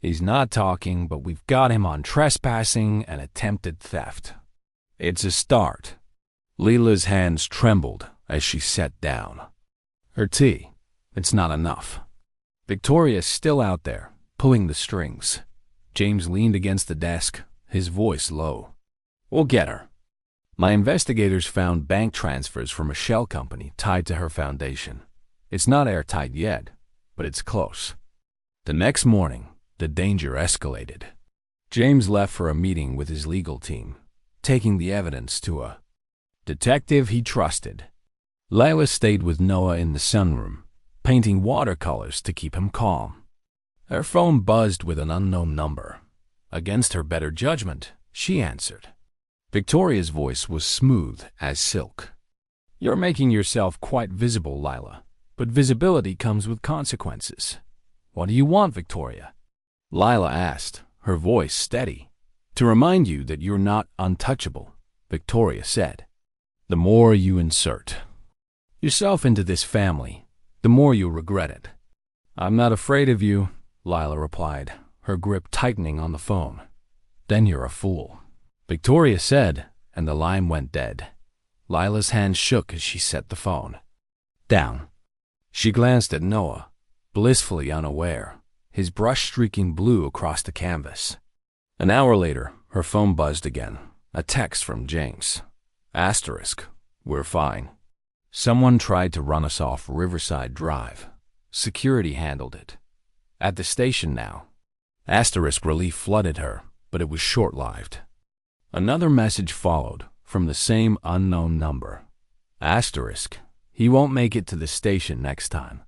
He's not talking, but we've got him on trespassing and attempted theft. It's a start. Lila's hands trembled as she sat down. Her tea. It's not enough. Victoria's still out there, pulling the strings. James leaned against the desk, his voice low. "We'll get her." "My investigators found bank transfers from a shell company tied to her foundation. It's not airtight yet, but it's close." The next morning, the danger escalated. James left for a meeting with his legal team, taking the evidence to a detective he trusted. Lila stayed with Noah in the sunroom, painting watercolors to keep him calm. Her phone buzzed with an unknown number. Against her better judgment, she answered. Victoria's voice was smooth as silk. "You're making yourself quite visible, Lila, but visibility comes with consequences. What do you want, Victoria?" Lila asked, her voice steady. "To remind you that you're not untouchable," Victoria said. "The more you insert yourself into this family, the more you'll regret it." "I'm not afraid of you," Lila replied, her grip tightening on the phone. "Then you're a fool," Victoria said, and the line went dead. Lila's hand shook as she set the phone down. She glanced at Noah, blissfully unaware, his brush streaking blue across the canvas. An hour later, her phone buzzed again, a text from James. Asterisk, "We're fine. Someone tried to run us off Riverside Drive. Security handled it. At the station now." Asterisk relief flooded her, but it was short-lived. Another message followed, from the same unknown number. Asterisk, "He won't make it to the station next time."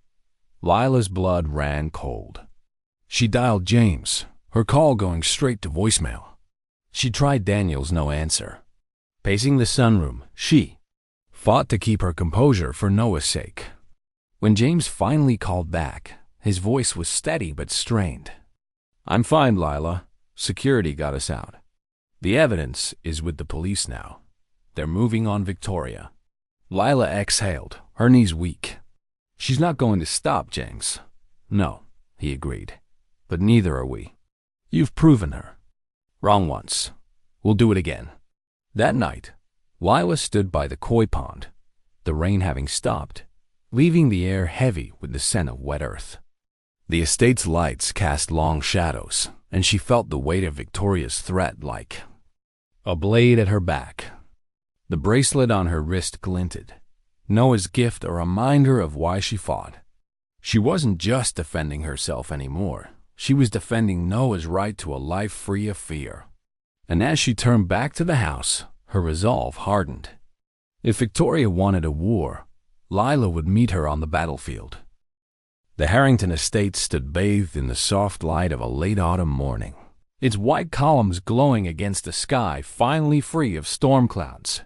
Lila's blood ran cold. She dialed James, her call going straight to voicemail. She tried Daniel's no answer. Pacing the sunroom, she fought to keep her composure for Noah's sake. When James finally called back, his voice was steady but strained. "I'm fine, Lila. Security got us out. The evidence is with the police now. They're moving on Victoria." Lila exhaled, her knees weak. "She's not going to stop, James." "No," he agreed. "But neither are we. You've proven her wrong once. We'll do it again." That night, Lila stood by the koi pond, the rain having stopped, leaving the air heavy with the scent of wet earth. The estate's lights cast long shadows, and she felt the weight of Victoria's threat like a blade at her back. The bracelet on her wrist glinted, Noah's gift a reminder of why she fought. She wasn't just defending herself anymore. She was defending Noah's right to a life free of fear. And as she turned back to the house, her resolve hardened. If Victoria wanted a war, Lila would meet her on the battlefield. The Harrington estate stood bathed in the soft light of a late autumn morning, its white columns glowing against a sky finally free of storm clouds.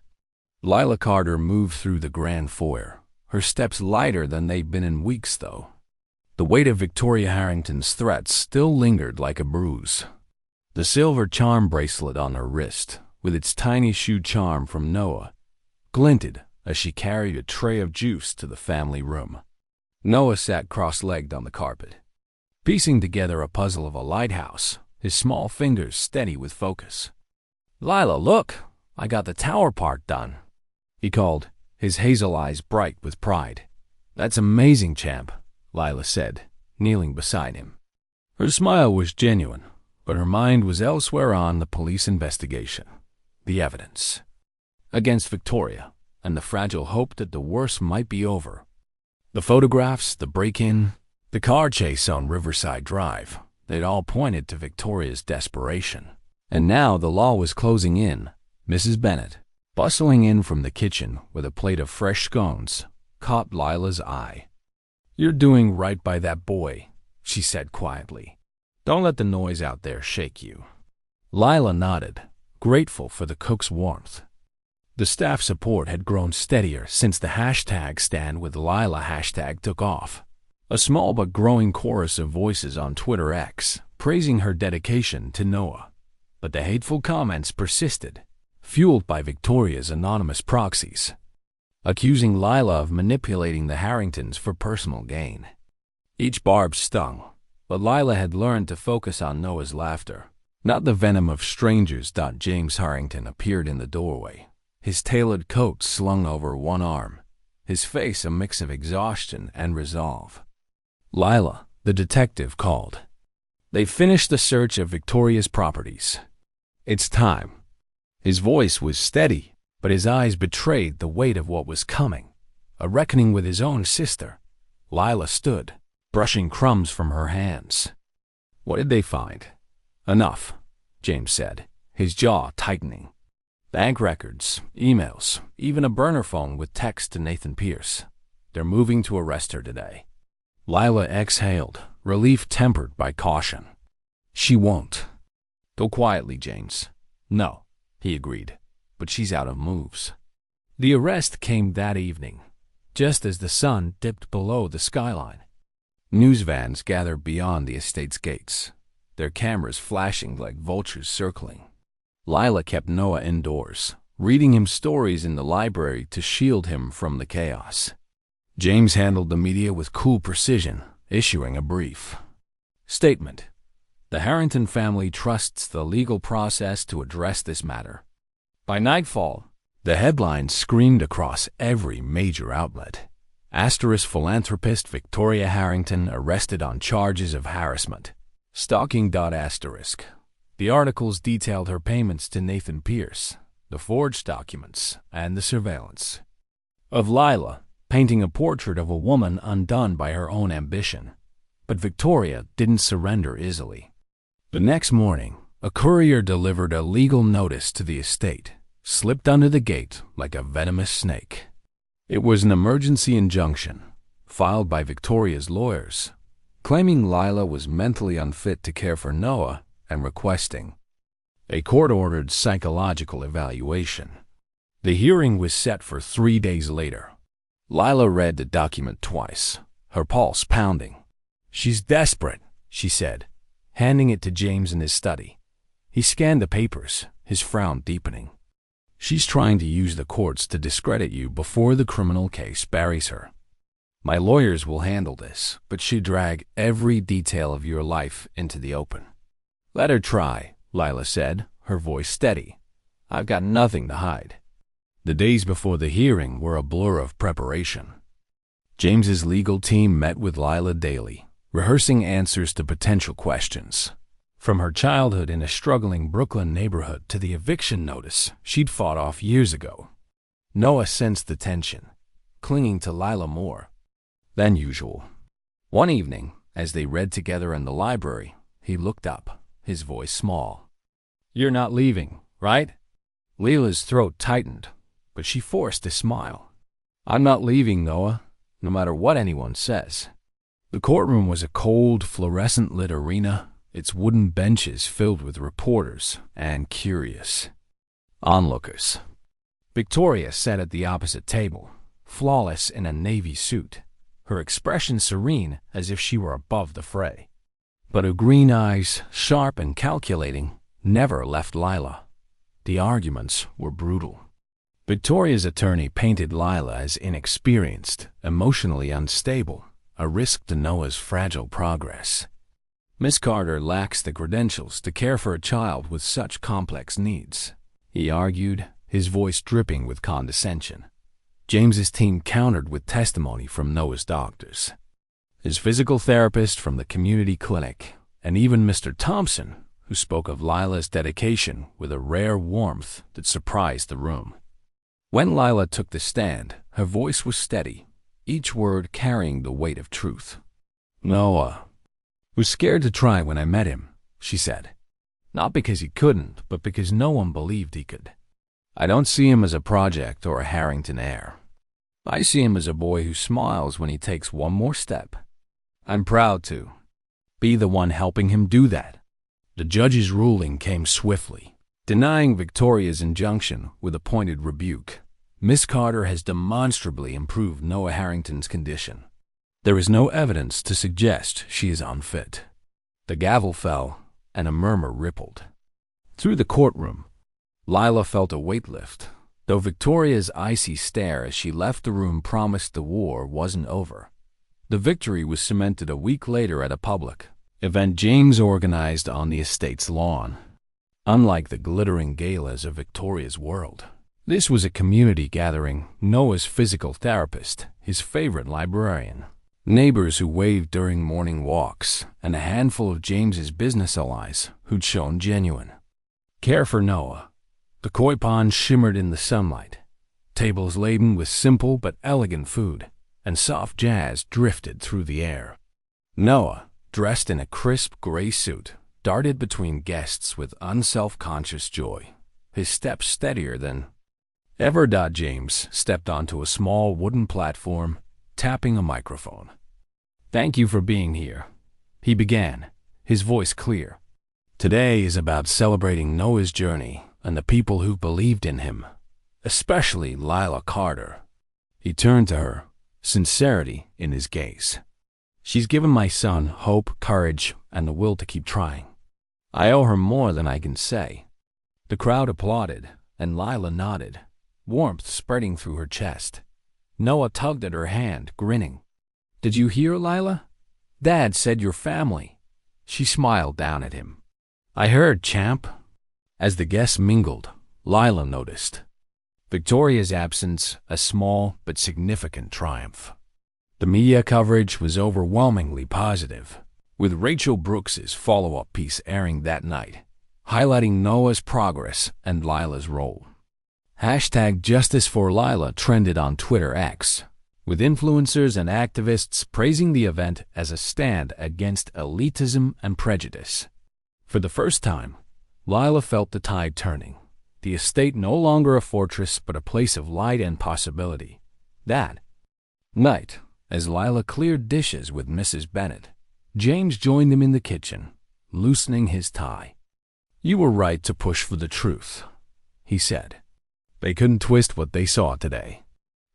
Lila Carter moved through the grand foyer, her steps lighter than they'd been in weeks, though. The weight of Victoria Harrington's threats still lingered like a bruise. The silver charm bracelet on her wrist, with its tiny shoe charm from Noah, glinted as she carried a tray of juice to the family room. Noah sat cross-legged on the carpet, piecing together a puzzle of a lighthouse, his small fingers steady with focus. "Lila, look! I got the tower part done," he called, his hazel eyes bright with pride. "That's amazing, champ," Lila said, kneeling beside him. Her smile was genuine, but her mind was elsewhere on the police investigation, the evidence against Victoria, and the fragile hope that the worst might be over. The photographs, the break-in, the car chase on Riverside Drive, they'd all pointed to Victoria's desperation. And now the law was closing in. Mrs. Bennet, bustling in from the kitchen with a plate of fresh scones, caught Lila's eye. "You're doing right by that boy," she said quietly. "Don't let the noise out there shake you." Lila nodded, grateful for the cook's warmth. The staff support had grown steadier since the hashtag Stand With Lila hashtag took off. A small but growing chorus of voices on Twitter X praising her dedication to Noah. But the hateful comments persisted, fueled by Victoria's anonymous proxies, accusing Lila of manipulating the Harringtons for personal gain. Each barb stung, but Lila had learned to focus on Noah's laughter, not the venom of strangers. James Harrington appeared in the doorway, his tailored coat slung over one arm, his face a mix of exhaustion and resolve. "Lila," the detective called. "They've finished the search of Victoria's properties. It's time." His voice was steady, but his eyes betrayed the weight of what was coming, a reckoning with his own sister. Lila stood, brushing crumbs from her hands. "What did they find?" "Enough," James said, his jaw tightening. "Bank records, emails, even a burner phone with text to Nathan Pierce. They're moving to arrest her today." Lila exhaled, relief tempered by caution. "She won't." "Go quietly, James." "No," he agreed, "but she's out of moves." The arrest came that evening, just as the sun dipped below the skyline. News vans gathered beyond the estate's gates, their cameras flashing like vultures circling. Lila kept Noah indoors, reading him stories in the library to shield him from the chaos. James handled the media with cool precision, issuing a brief statement. The Harrington family trusts the legal process to address this matter. By nightfall, the headlines screamed across every major outlet. Asterisk philanthropist Victoria Harrington arrested on charges of harassment. Stalking. Asterisk. The articles detailed her payments to Nathan Pierce, the forged documents, and the surveillance of Lila, painting a portrait of a woman undone by her own ambition. But Victoria didn't surrender easily. The next morning, a courier delivered a legal notice to the estate, slipped under the gate like a venomous snake. It was an emergency injunction, filed by Victoria's lawyers, claiming Lila was mentally unfit to care for Noah and requesting a court-ordered psychological evaluation. The hearing was set for 3 days later. Lila read the document twice, her pulse pounding. "She's desperate," she said, handing it to James in his study. He scanned the papers, his frown deepening. "She's trying to use the courts to discredit you before the criminal case buries her. My lawyers will handle this, but she'd drag every detail of your life into the open." "Let her try," Lila said, her voice steady. "I've got nothing to hide." The days before the hearing were a blur of preparation. James's legal team met with Lila daily, rehearsing answers to potential questions. From her childhood in a struggling Brooklyn neighborhood to the eviction notice she'd fought off years ago. Noah sensed the tension, clinging to Lila more than usual. One evening, as they read together in the library, he looked up, his voice small. "You're not leaving, right?" Lila's throat tightened, but she forced a smile. "I'm not leaving, Noah, no matter what anyone says." The courtroom was a cold, fluorescent-lit arena, its wooden benches filled with reporters and curious onlookers. Victoria sat at the opposite table, flawless in a navy suit, her expression serene as if she were above the fray. But her green eyes, sharp and calculating, never left Lila. The arguments were brutal. Victoria's attorney painted Lila as inexperienced, emotionally unstable, a risk to Noah's fragile progress. "Miss Carter lacks the credentials to care for a child with such complex needs," he argued, his voice dripping with condescension. James's team countered with testimony from Noah's doctors, his physical therapist from the community clinic, and even Mr. Thompson, who spoke of Lila's dedication with a rare warmth that surprised the room. When Lila took the stand, her voice was steady, each word carrying the weight of truth. Noah was scared to try when I met him, she said. Not because he couldn't, but because no one believed he could. I don't see him as a project or a Harrington heir. I see him as a boy who smiles when he takes one more step. I'm proud to be the one helping him do that. The judge's ruling came swiftly, denying Victoria's injunction with a pointed rebuke. Miss Carter has demonstrably improved Noah Harrington's condition. There is no evidence to suggest she is unfit. The gavel fell, and a murmur rippled. Through the courtroom, Lila felt a weight lift, though Victoria's icy stare as she left the room promised the war wasn't over. The victory was cemented a week later at a public event James organized on the estate's lawn. Unlike the glittering galas of Victoria's world, this was a community gathering. Noah's physical therapist, his favorite librarian, neighbors who waved during morning walks, and a handful of James's business allies who'd shown genuine care for Noah. The koi pond shimmered in the sunlight. Tables laden with simple but elegant food, and soft jazz drifted through the air. Noah, dressed in a crisp gray suit, darted between guests with unself-conscious joy, his steps steadier than ever. James stepped onto a small wooden platform, tapping a microphone. "Thank you for being here," he began, his voice clear. "Today is about celebrating Noah's journey and the people who believed in him, especially Lila Carter." He turned to her, sincerity in his gaze. "She's given my son hope, courage, and the will to keep trying. I owe her more than I can say." The crowd applauded, and Lila nodded, warmth spreading through her chest. Noah tugged at her hand, grinning. "Did you hear, Lila? Dad said your family." She smiled down at him. "I heard, champ." As the guests mingled, Lila noticed Victoria's absence, a small but significant triumph. The media coverage was overwhelmingly positive, with Rachel Brooks's follow-up piece airing that night, highlighting Noah's progress and Lila's role. Hashtag Justice for Lila trended on Twitter X, with influencers and activists praising the event as a stand against elitism and prejudice. For the first time, Lila felt the tide turning, the estate no longer a fortress but a place of light and possibility. That night, as Lila cleared dishes with Mrs. Bennet, James joined them in the kitchen, loosening his tie. "You were right to push for the truth," he said. "They couldn't twist what they saw today."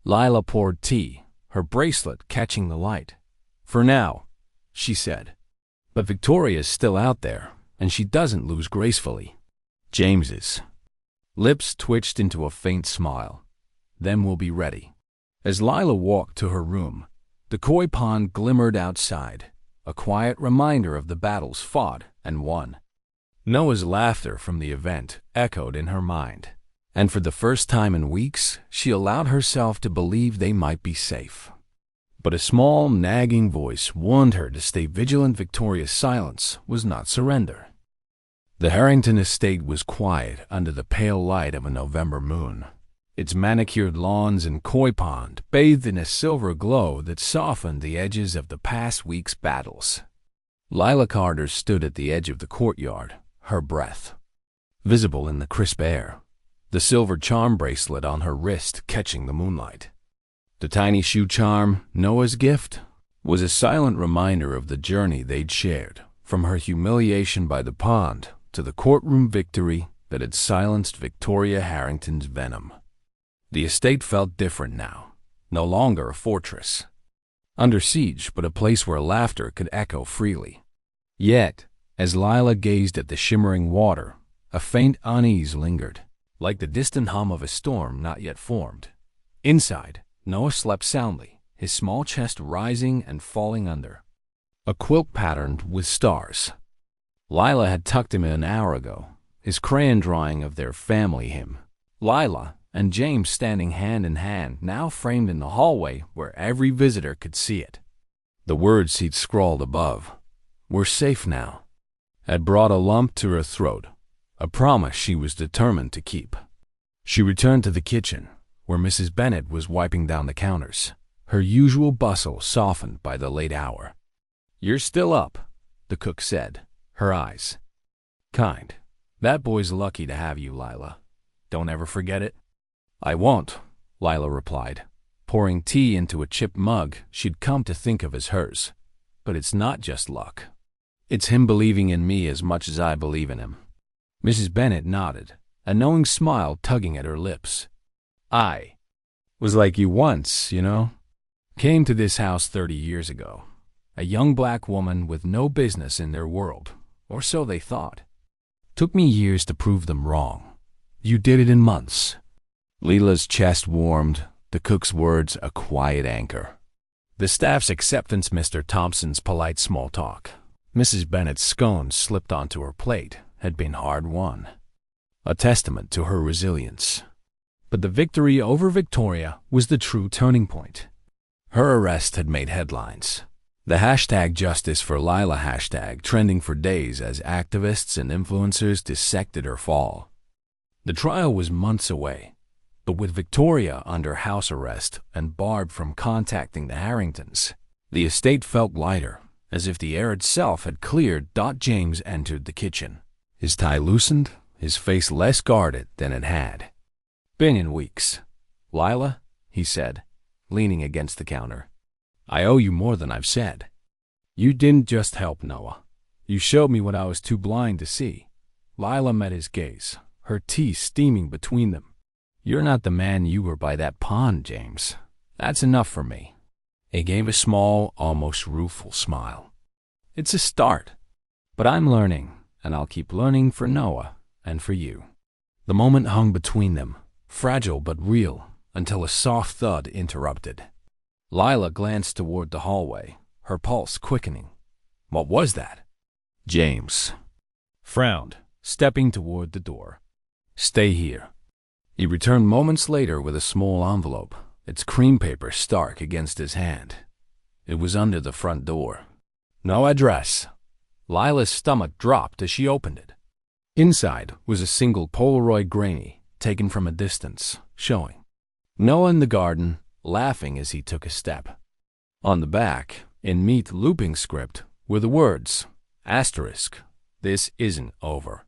Lila poured tea, her bracelet catching the light. "For now," she said. "But Victoria's still out there, and she doesn't lose gracefully." James's lips twitched into a faint smile. "Then we'll be ready." As Lila walked to her room, the koi pond glimmered outside, a quiet reminder of the battles fought and won. Noah's laughter from the event echoed in her mind, and for the first time in weeks, she allowed herself to believe they might be safe. But a small, nagging voice warned her to stay vigilant. Victoria's silence was not surrender. The Harrington estate was quiet under the pale light of a November moon, its manicured lawns and koi pond bathed in a silver glow that softened the edges of the past week's battles. Lila Carter stood at the edge of the courtyard, her breath visible in the crisp air, the silver charm bracelet on her wrist catching the moonlight. The tiny shoe charm, Noah's gift, was a silent reminder of the journey they'd shared, from her humiliation by the pond to the courtroom victory that had silenced Victoria Harrington's venom. The estate felt different now, no longer a fortress under siege, but a place where laughter could echo freely. Yet, as Lila gazed at the shimmering water, a faint unease lingered, like the distant hum of a storm not yet formed. Inside, Noah slept soundly, his small chest rising and falling under a quilt patterned with stars. Lila had tucked him in an hour ago, his crayon drawing of their family hymn. Lila and James standing hand in hand, now framed in the hallway where every visitor could see it. The words he'd scrawled above, "We're safe now," had brought a lump to her throat, a promise she was determined to keep. She returned to the kitchen, where Mrs. Bennet was wiping down the counters, her usual bustle softened by the late hour. "You're still up," the cook said, her eyes kind. "That boy's lucky to have you, Lila. Don't ever forget it." "I won't," Lila replied, pouring tea into a chipped mug she'd come to think of as hers. "But it's not just luck. It's him believing in me as much as I believe in him." Mrs. Bennet nodded, a knowing smile tugging at her lips. "I was like you once, you know. Came to this house 30 years ago. A young black woman with no business in their world, or so they thought. Took me years to prove them wrong. You did it in months." Lila's chest warmed, the cook's words a quiet anchor. The staff's acceptance, Mr. Thompson's polite small talk. Mrs. Bennet's scones slipped onto her plate had been hard-won, a testament to her resilience. But the victory over Victoria was the true turning point. Her arrest had made headlines. The hashtag Justice for Lila hashtag trending for days as activists and influencers dissected her fall. The trial was months away, but with Victoria under house arrest and barred from contacting the Harringtons, the estate felt lighter, as if the air itself had cleared. James entered the kitchen, his tie loosened, his face less guarded than it had been in weeks. "Lila," he said, leaning against the counter, "I owe you more than I've said. You didn't just help Noah. You showed me what I was too blind to see." Lila met his gaze, her tea steaming between them. "You're not the man you were by that pond, James. That's enough for me." He gave a small, almost rueful smile. "It's a start. But I'm learning, and I'll keep learning for Noah and for you." The moment hung between them, fragile but real, until a soft thud interrupted. Lila glanced toward the hallway, her pulse quickening. What was that? James frowned, stepping toward the door. "Stay here." He returned moments later with a small envelope, its cream paper stark against his hand. It was under the front door. No address. Lila's stomach dropped as she opened it. Inside was a single Polaroid granny, taken from a distance, showing Noah in the garden, laughing as he took a step. On the back, in neat looping script, were the words, asterisk, "This isn't over."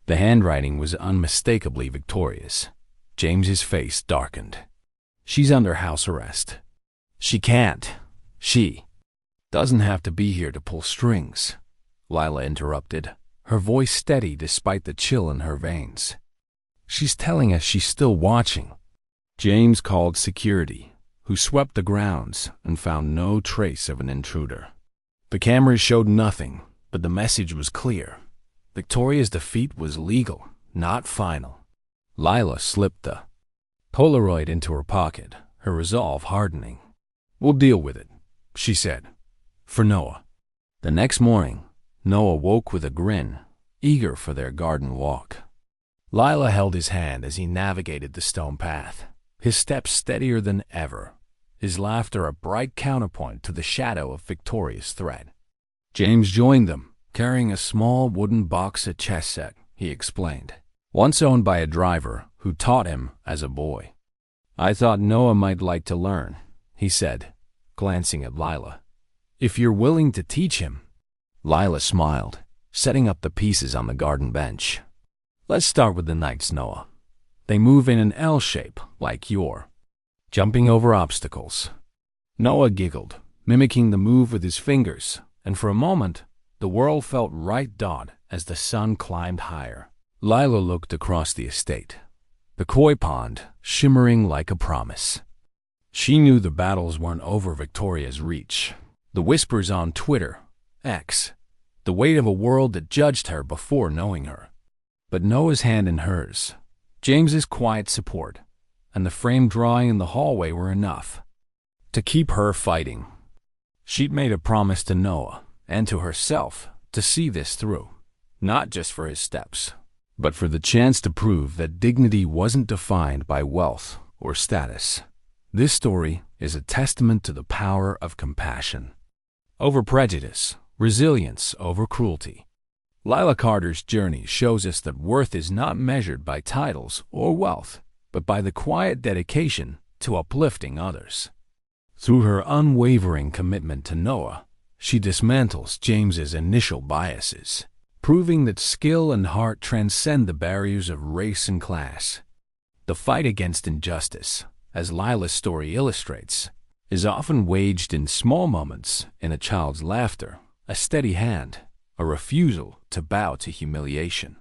The handwriting was unmistakably Victoria's. James's face darkened. "She's under house arrest. She can't. She doesn't have to be here to pull strings," Lila interrupted, her voice steady despite the chill in her veins. "She's telling us she's still watching." James called security, who swept the grounds and found no trace of an intruder. The cameras showed nothing, but the message was clear. Victoria's defeat was legal, not final. Lila slipped the Polaroid into her pocket, her resolve hardening. "We'll deal with it," she said, "for Noah." The next morning, Noah woke with a grin, eager for their garden walk. Lila held his hand as he navigated the stone path, his steps steadier than ever, his laughter a bright counterpoint to the shadow of Victoria's threat. James joined them, carrying a small wooden box at chess set, he explained, once owned by a driver who taught him as a boy. "I thought Noah might like to learn," he said, glancing at Lila. "If you're willing to teach him." Lila smiled, setting up the pieces on the garden bench. "Let's start with the knights, Noah. They move in an L shape, like you're jumping over obstacles." Noah giggled, mimicking the move with his fingers, and for a moment, the world felt right as the sun climbed higher. Lila looked across the estate, the koi pond shimmering like a promise. She knew the battles weren't over Victoria's reach. The whispers on Twitter, X, the weight of a world that judged her before knowing her. But Noah's hand in hers, James's quiet support, and the framed drawing in the hallway were enough to keep her fighting. She'd made a promise to Noah and to herself to see this through, not just for his steps, but for the chance to prove that dignity wasn't defined by wealth or status. This story is a testament to the power of compassion over prejudice, resilience over cruelty. Lila Carter's journey shows us that worth is not measured by titles or wealth, but by the quiet dedication to uplifting others. Through her unwavering commitment to Noah, she dismantles James's initial biases, proving that skill and heart transcend the barriers of race and class. The fight against injustice, as Lila's story illustrates, is often waged in small moments, in a child's laughter, a steady hand, a refusal to bow to humiliation.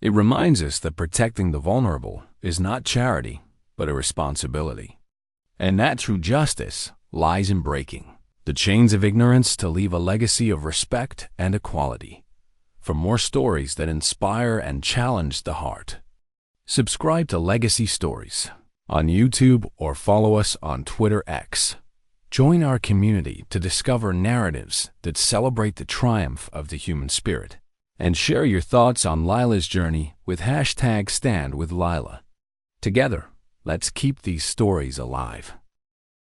It reminds us that protecting the vulnerable is not charity, but a responsibility. And that true justice lies in breaking the chains of ignorance to leave a legacy of respect and equality. For more stories that inspire and challenge the heart, subscribe to Legacy Stories on YouTube or follow us on Twitter X. Join our community to discover narratives that celebrate the triumph of the human spirit, and share your thoughts on Lila's journey with #StandWithLila. Together, let's keep these stories alive.